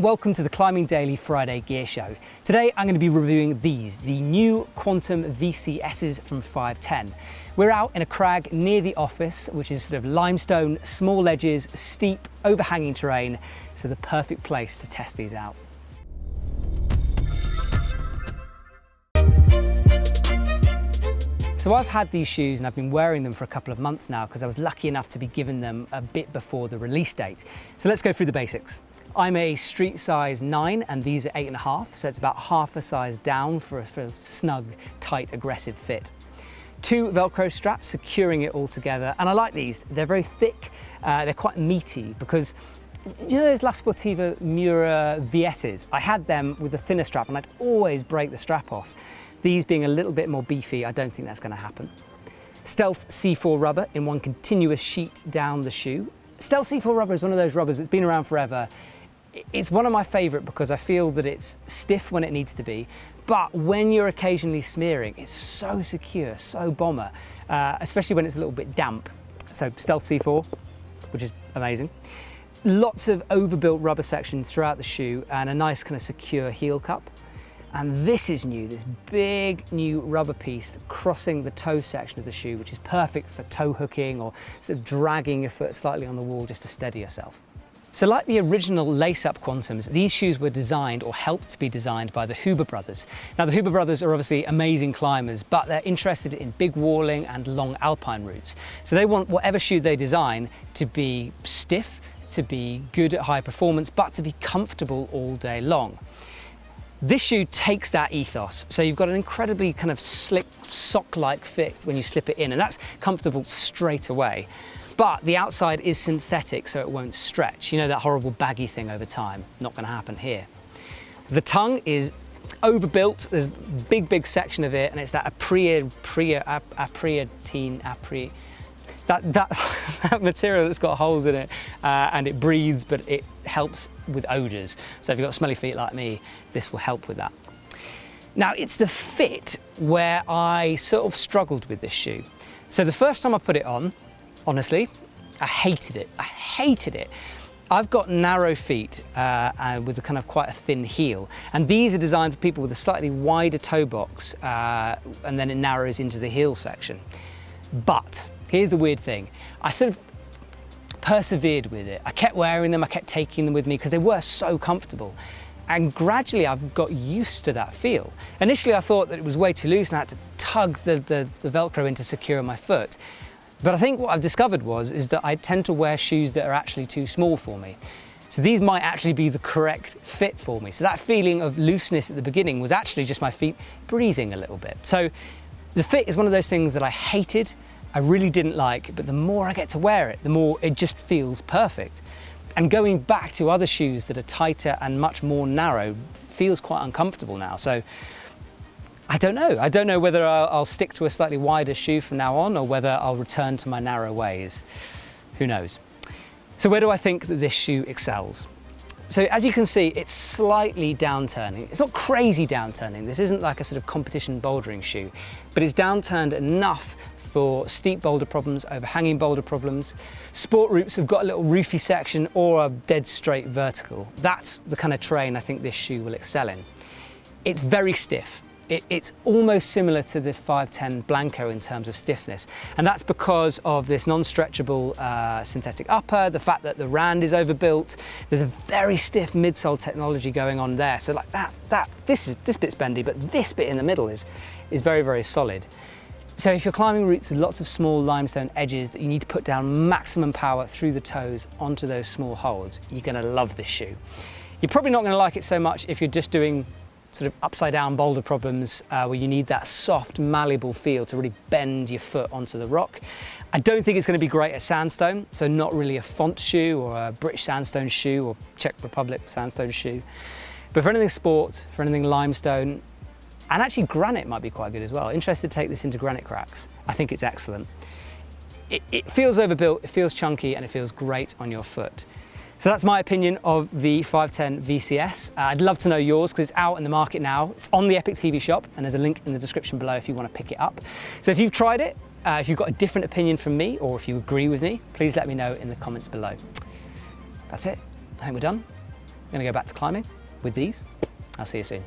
and welcome to the Climbing Daily Friday Gear Show. Today I'm going to be reviewing these, the new Quantum VCSs from 510. We're out in a crag near the office, which is sort of limestone, small ledges, steep, overhanging terrain, so the perfect place to test these out. So I've had these shoes and I've been wearing them for a couple of months now because I was lucky enough to be given them a bit before the release date. So let's go through the basics. I'm a street size 9 and these are 8.5, so it's about half a size down for a snug, tight, aggressive fit. 2 Velcro straps securing it all together, and I like these. They're very thick, they're quite meaty because you know those La Sportiva Mura VSs? I had them with a thinner strap and I'd always break the strap off. These being a little bit more beefy, I don't think that's going to happen. Stealth C4 rubber in one continuous sheet down the shoe. Stealth C4 rubber is one of those rubbers that's been around forever. It's one of my favourite because I feel that it's stiff when it needs to be, but when you're occasionally smearing, it's so secure, so bomber, especially when it's a little bit damp. So Stealth C4, which is amazing. Lots of overbuilt rubber sections throughout the shoe and a nice kind of secure heel cup. And this is new, this big new rubber piece crossing the toe section of the shoe, which is perfect for toe hooking or sort of dragging your foot slightly on the wall just to steady yourself. So like the original lace-up Quantums, these shoes were designed or helped to be designed by the Huber brothers. Now the Huber brothers are obviously amazing climbers, but they're interested in big walling and long alpine routes. So they want whatever shoe they design to be stiff, to be good at high performance, but to be comfortable all day long. This shoe takes that ethos, so you've got an incredibly kind of slick sock-like fit when you slip it in, and that's comfortable straight away. But the outside is synthetic, so it won't stretch. You know, that horrible baggy thing over time, not going to happen here. The tongue is overbuilt, there's a big section of it, and it's that that material that's got holes in it, and it breathes, but it helps with odours. So if you've got smelly feet like me, this will help with that. Now it's the fit where I sort of struggled with this shoe. So the first time I put it on, honestly, I hated it. I hated it. I've got narrow feet with a kind of quite a thin heel, and these are designed for people with a slightly wider toe box, and then it narrows into the heel section. But here's the weird thing. I sort of persevered with it. I kept wearing them, I kept taking them with me because they were so comfortable. And gradually I've got used to that feel. Initially I thought that it was way too loose and I had to tug the Velcro in to secure my foot. But I think what I've discovered is that I tend to wear shoes that are actually too small for me. So these might actually be the correct fit for me. So that feeling of looseness at the beginning was actually just my feet breathing a little bit. So the fit is one of those things that I hated, I really didn't like, but the more I get to wear it, the more it just feels perfect. And going back to other shoes that are tighter and much more narrow feels quite uncomfortable now. So I don't know. I don't know whether I'll stick to a slightly wider shoe from now on or whether I'll return to my narrow ways. Who knows? So where do I think that this shoe excels? So as you can see, it's slightly downturning. It's not crazy downturning. This isn't like a sort of competition bouldering shoe, but it's downturned enough for steep boulder problems, overhanging boulder problems. Sport routes have got a little roofy section or a dead straight vertical. That's the kind of terrain I think this shoe will excel in. It's very stiff. It's almost similar to the 510 Blanco in terms of stiffness, and that's because of this non-stretchable synthetic upper, the fact that the rand is overbuilt. There's a very stiff midsole technology going on there, so like this bit's bendy, but this bit in the middle is very solid. So if you're climbing routes with lots of small limestone edges that you need to put down maximum power through the toes onto those small holds, you're going to love this shoe. You're probably not going to like it so much if you're just doing sort of upside down boulder problems where you need that soft, malleable feel to really bend your foot onto the rock. I don't think it's going to be great at sandstone, so not really a Font shoe or a British sandstone shoe or Czech Republic sandstone shoe. But for anything sport, for anything limestone, and actually granite might be quite good as well. Interested to take this into granite cracks. I think it's excellent. It feels overbuilt, it feels chunky, and it feels great on your foot. So that's my opinion of the 510 VCS. I'd love to know yours because it's out in the market now. It's on the EpicTV shop and there's a link in the description below if you want to pick it up. So if you've tried it, if you've got a different opinion from me or if you agree with me, please let me know in the comments below. That's it. I think we're done. I'm going to go back to climbing with these. I'll see you soon.